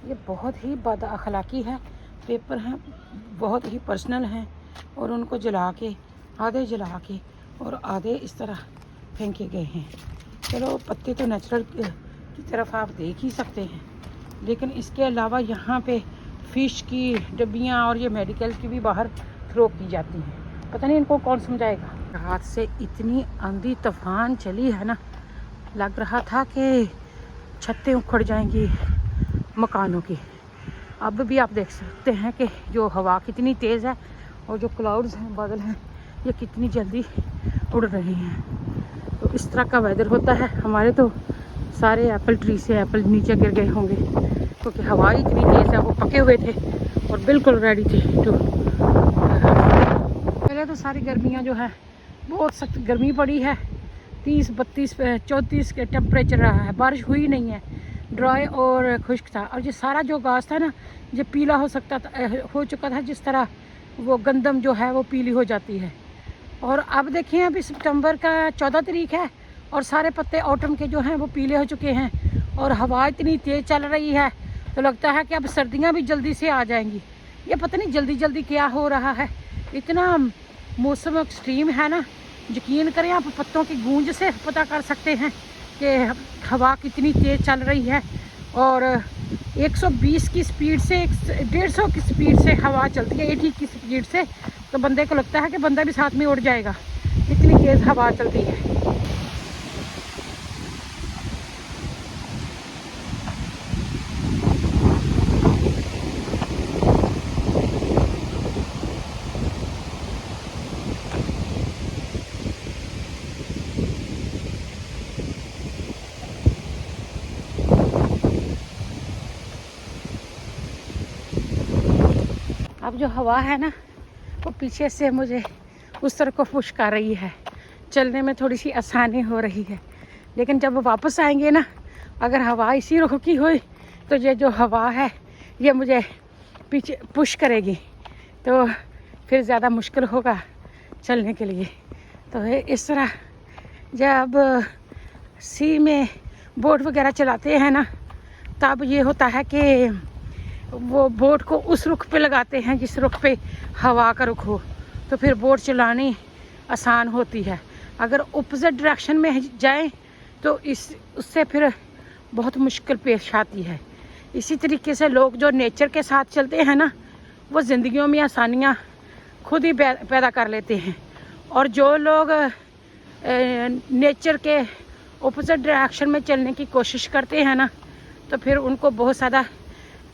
ये बहुत ही बद अखलाकी है। पेपर हैं बहुत ही पर्सनल हैं और उनको जला के आधे जला के और आधे इस तरह फेंके गए हैं। चलो पत्ते तो नेचुरल की तरफ आप देख ही सकते हैं, लेकिन इसके अलावा यहाँ पे फ़िश की डब्बियाँ और ये मेडिकल की भी बाहर थ्रो की जाती हैं। पता नहीं इनको कौन समझाएगा। रात से इतनी आंधी तूफान चली है ना, लग रहा था कि छतें उखड़ जाएंगी मकानों की। अब भी आप देख सकते हैं कि जो हवा कितनी तेज़ है और जो क्लाउड्स हैं, बादल हैं, ये कितनी जल्दी उड़ रहे हैं। तो इस तरह का वेदर होता है। हमारे तो सारे एप्पल ट्री से एप्पल नीचे गिर गए होंगे क्योंकि हवा इतनी तेज़ है। वो पके हुए थे और बिल्कुल रेडी थे तो पहले तो सारी गर्मियाँ जो है बहुत सख्त गर्मी पड़ी है। 30, 32, 34 के टेम्परेचर रहा है। बारिश हुई नहीं है, ड्राई और खुश्क था। और ये सारा जो घास था ना, ये पीला हो चुका था, जिस तरह वो गंदम जो है वो पीली हो जाती है। और अब देखिए अभी सितंबर का 14 तारीख है और सारे पत्ते ऑटम के जो हैं वो पीले हो चुके हैं और हवा इतनी तेज़ चल रही है तो लगता है कि अब सर्दियां भी जल्दी से आ जाएंगी। ये पता नहीं जल्दी जल्दी क्या हो रहा है। इतना मौसम एक्सट्रीम है ना, यकीन करें आप पत्तों की गूंज से पता कर सकते हैं कि हवा कितनी तेज़ चल रही है। और 120 की स्पीड से 150 की स्पीड से हवा चलती है, 80 की स्पीड से। तो बंदे को लगता है कि बंदा भी साथ में उड़ जाएगा, इतनी तेज़ हवा चलती है। अब जो हवा है ना वो पीछे से मुझे उस तरफ को पुश कर रही है, चलने में थोड़ी सी आसानी हो रही है। लेकिन जब वापस आएंगे ना, अगर हवा इसी रुख की हुई तो ये जो हवा है ये मुझे पीछे पुश करेगी, तो फिर ज़्यादा मुश्किल होगा चलने के लिए। तो इस तरह जब सी में बोट वगैरह चलाते हैं ना, तब ये होता है कि वो बोट को उस रुख पे लगाते हैं जिस रुख पे हवा का रुख हो, तो फिर बोट चलानी आसान होती है। अगर अपोजिट डायरेक्शन में जाएं तो उससे फिर बहुत मुश्किल पेश आती है। इसी तरीके से लोग जो नेचर के साथ चलते हैं ना, वो ज़िंदगियों में आसानियाँ खुद ही पैदा कर लेते हैं। और जो लोग नेचर के अपोजिट डायरेक्शन में चलने की कोशिश करते हैं ना, तो फिर उनको बहुत ज़्यादा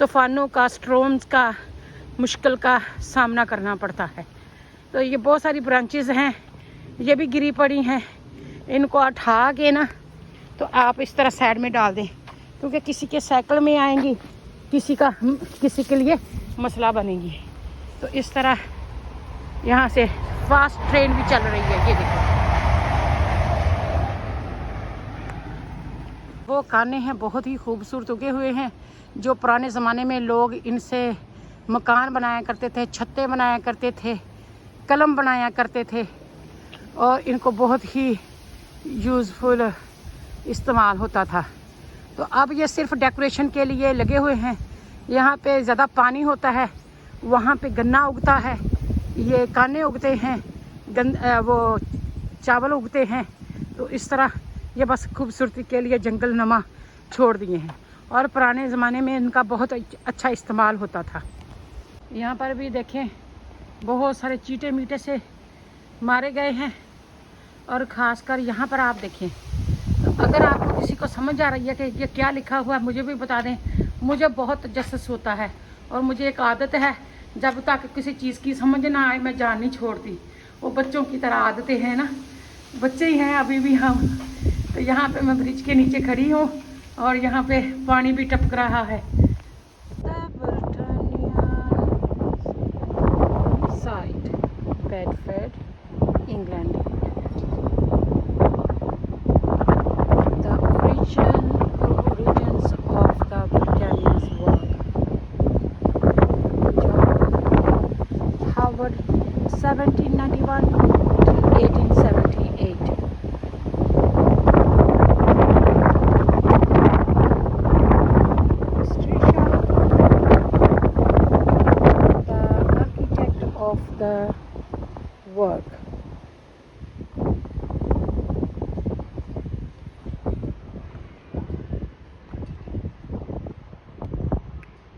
तूफ़ानों का, स्ट्रॉम्स का, मुश्किल का सामना करना पड़ता है। तो ये बहुत सारी ब्रांचेस हैं, ये भी गिरी पड़ी हैं। इनको उठा के ना तो आप इस तरह साइड में डाल दें, क्योंकि किसी के साइकिल में आएंगी, किसी के लिए मसला बनेगी। तो इस तरह यहाँ से फास्ट ट्रेन भी चल रही है। ये देखो वो काने हैं, बहुत ही खूबसूरत उगे हुए हैं। जो पुराने ज़माने में लोग इनसे मकान बनाया करते थे, छतें बनाया करते थे, कलम बनाया करते थे और इनको बहुत ही यूज़फुल इस्तेमाल होता था। तो अब ये सिर्फ डेकोरेशन के लिए लगे हुए हैं। यहाँ पे ज़्यादा पानी होता है, वहाँ पे गन्ना उगता है, ये काने उगते हैं, वो चावल उगते हैं। तो इस तरह ये बस खूबसूरती के लिए जंगल नमा छोड़ दिए हैं और पुराने ज़माने में इनका बहुत अच्छा इस्तेमाल होता था। यहाँ पर भी देखें बहुत सारे चीटे मीटे से मारे गए हैं। और ख़ासकर यहाँ पर आप देखें, तो अगर आपको किसी को समझ आ रही है कि ये क्या लिखा हुआ है, मुझे भी बता दें। मुझे बहुत तजस्सुस होता है और मुझे एक आदत है, जब तक किसी चीज़ की समझ ना आए मैं जान नहीं छोड़ती। वो बच्चों की तरह आदतें हैं ना, बच्चे ही हैं अभी भी हम। तो यहाँ पे मैं ब्रिज के नीचे खड़ी हूँ और यहाँ पे पानी भी टपक रहा है। Side Bedford England. origins of the Britannia's work. John Howard 1791 to 1878. History shop. of the work.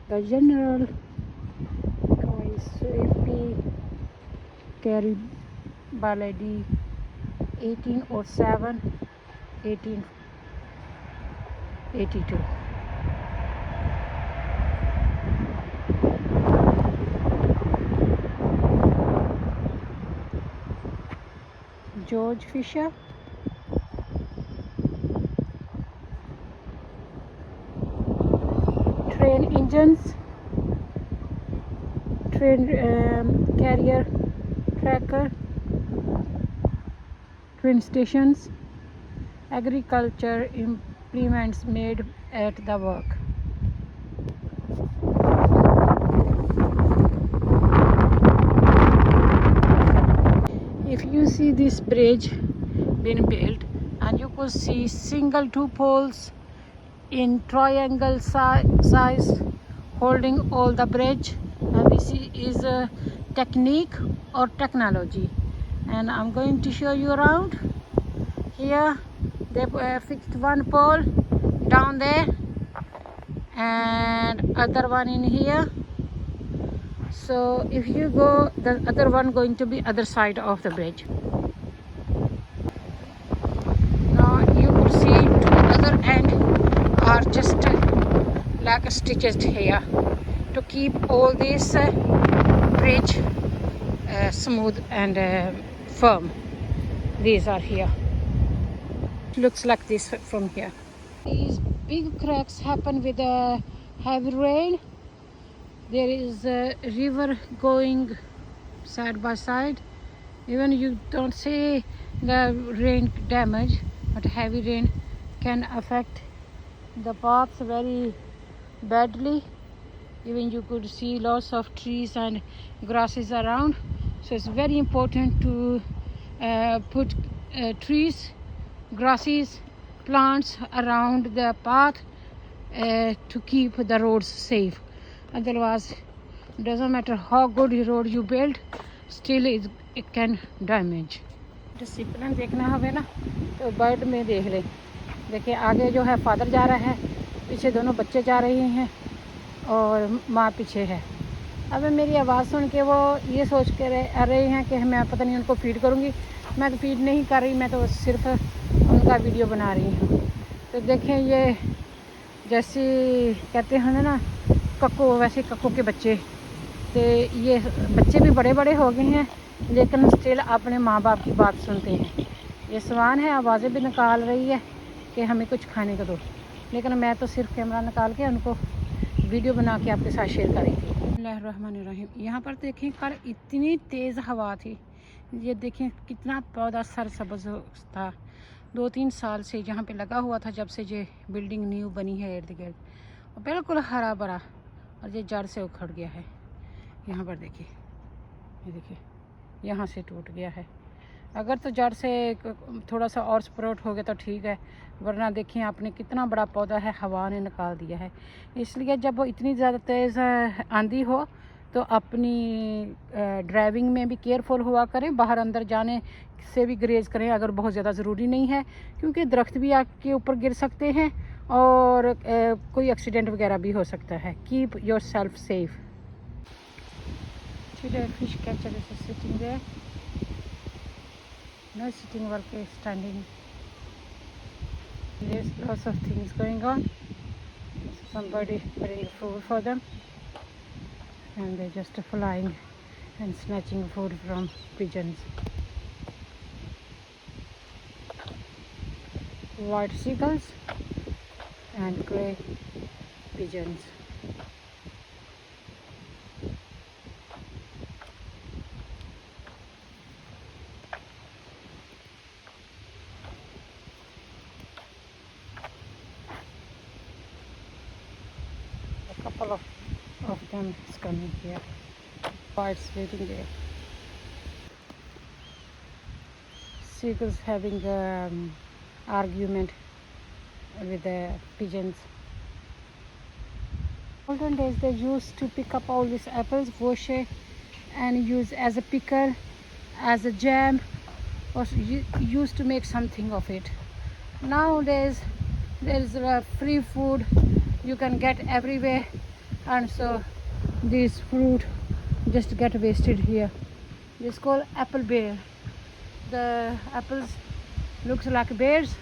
The General Kaisuipi Garibaldi 1807 1882. George Fisher, train engines, train carrier tracker, train stations, agriculture implements made at the work. If you see this bridge being built, and you could see single two poles in triangle size holding all the bridge, and this is a technique or technology, and I'm going to show you around. Here they fixed one pole down there and other one in here. So if you go, the other one going to be other side of the bridge. Now you could see to the other end are just like stitches here to keep all this bridge smooth and firm. These are here. Looks like this from here. These big cracks happen with a heavy rain. There is a river going side by side. Even you don't see the rain damage, but heavy rain can affect the paths very badly. Even you could see lots of trees and grasses around. So it's very important to put trees, grasses, plants around the path to keep the roads safe. Otherwise, it doesn't matter how good road you build, still it can damage. Discipline देखना होगा ना तो bird में देख ले. देखिए आगे जो है फादर जा रहा है, पीछे दोनों बच्चे जा रहे हैं और माँ पीछे है. अब मेरी आवाज़ सुन के वो ये सोच के रहे हैं कि मैं पता नहीं उनको फीड करूँगी. मैं तो फीड नहीं कर रही, मैं तो सिर्फ उनका वीडियो बना रही हूँ. तो देखें ये जैसे कहते हैं ना कक्को, वैसे कक्को के बच्चे. तो ये बच्चे भी बड़े बड़े हो गए हैं लेकिन स्टिल अपने माँ बाप की बात सुनते हैं. ये स्वान है, आवाज़ें भी निकाल रही है कि हमें कुछ खाने को दो, लेकिन मैं तो सिर्फ कैमरा निकाल के उनको वीडियो बना के आपके साथ शेयर करेंगी. बिस्मिल्लाहिर्रहमानिर्रहीम. यहाँ पर देखें कल इतनी तेज़ हवा थी. ये देखें कितना पौधा सरसब्ज़ था. 2-3 साल से यहाँ पे लगा हुआ था जब से ये बिल्डिंग न्यू बनी है इर्द गिर्द, और बिल्कुल हरा भरा, और ये जड़ से उखड़ गया है. यहाँ पर देखिए, ये देखिए यहाँ से टूट गया है. अगर तो जड़ से थोड़ा सा और स्प्रोट हो गया तो ठीक है, वरना देखिए आपने कितना बड़ा पौधा है हवा ने निकाल दिया है. इसलिए जब वो इतनी ज़्यादा तेज़ आंधी हो तो अपनी ड्राइविंग में भी केयरफुल हुआ करें. बाहर अंदर जाने से भी ग्रेज करें अगर बहुत ज़्यादा ज़रूरी नहीं है, क्योंकि दरख्त भी आपके ऊपर गिर सकते हैं और कोई एक्सीडेंट वगैरह भी हो सकता है. Keep your self safe. Fish catcher is sitting there. No sitting work, is standing. There's lots of things going on. Somebody bringing food for them, and they're just flying and snatching food from pigeons. White seagulls and grey pigeons. A couple of them is coming here. Birds waiting there. Seagulls having argument with the pigeons. Olden days they used to pick up all these apples, wash and use as a pickle, as a jam, or used to make something of it. Nowadays there is free food you can get everywhere, and so this fruit just get wasted here. This is called apple bear. The apples looks like bears,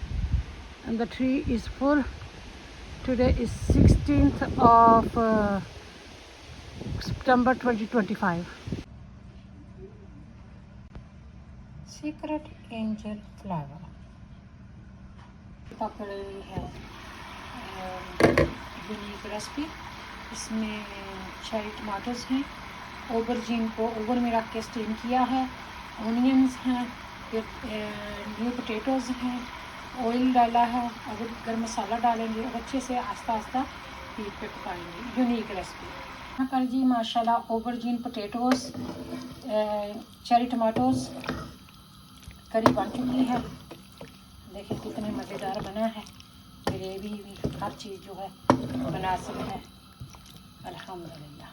and the tree is full. Today is 16th of September 2025. Secret angel flower पकड़ रही है unique recipe. इसमें cherry tomatoes हैं, ओबरजीन को oven में रख के steam किया है, ऑनियंस हैं, फिर न्यू पोटैटोज हैं, ऑयल डाला है, अब गर्म मसाला डालेंगे और अच्छे से आस्ता आस्ता हीट पे पकाएंगे। Unique recipe. यहाँ पर जी माशाल्लाह ओबरजीन पोटैटोज, चेरी टमाटोज करी बन चुकी है। देखिए कितने मज़ेदार बना है। ग्रेवी भी हर चीज़ जो है मुनासिब है। अल्हम्दुलिल्लाह।